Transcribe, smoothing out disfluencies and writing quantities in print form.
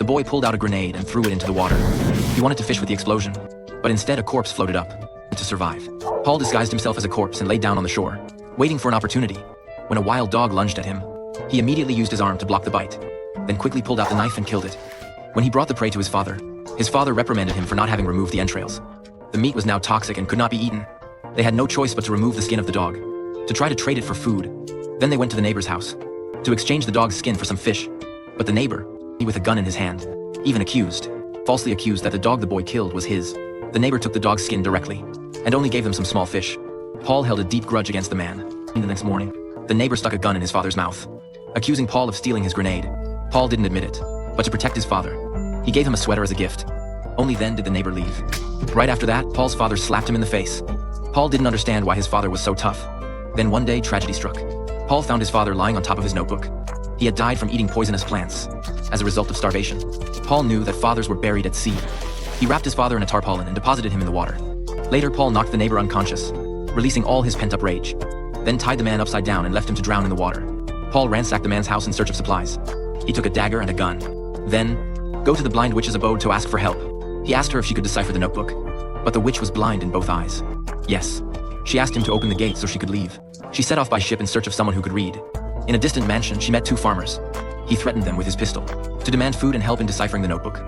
boy pulled out a grenade and threw it into the water. He wanted to fish with the explosion, but instead a corpse floated up. To survive, Paul disguised himself as a corpse and laid down on the shore, waiting for an opportunity. When a wild dog lunged at him, he immediately used his arm to block the bite, then quickly pulled out the knife and killed it. When he brought the prey to his father reprimanded him for not having removed the entrails. The meat was now toxic and could not be eaten. They had no choice but to remove the skin of the dog, to try to trade it for food. Then they went to the neighbor's house, to exchange the dog's skin for some fish. But the neighbor, with a gun in his hand, even falsely accused that the dog the boy killed was his. The neighbor took the dog's skin directly, and only gave them some small fish. Paul held a deep grudge against the man. The next morning, the neighbor stuck a gun in his father's mouth, accusing Paul of stealing his grenade. Paul didn't admit it, but to protect his father, he gave him a sweater as a gift. Only then did the neighbor leave. Right after that, Paul's father slapped him in the face. Paul didn't understand why his father was so tough. Then one day, tragedy struck. Paul found his father lying on top of his notebook. He had died from eating poisonous plants, as a result of starvation. Paul knew that fathers were buried at sea. He wrapped his father in a tarpaulin and deposited him in the water. Later, Paul knocked the neighbor unconscious, releasing all his pent-up rage, then tied the man upside down and left him to drown in the water. Paul ransacked the man's house in search of supplies. He took a dagger and a gun. Then, go to the blind witch's abode to ask for help. He asked her if she could decipher the notebook, but the witch was blind in both eyes. Yes, she asked him to open the gate so she could leave. She set off by ship in search of someone who could read. In a distant mansion, she met two farmers. He threatened them with his pistol to demand food and help in deciphering the notebook.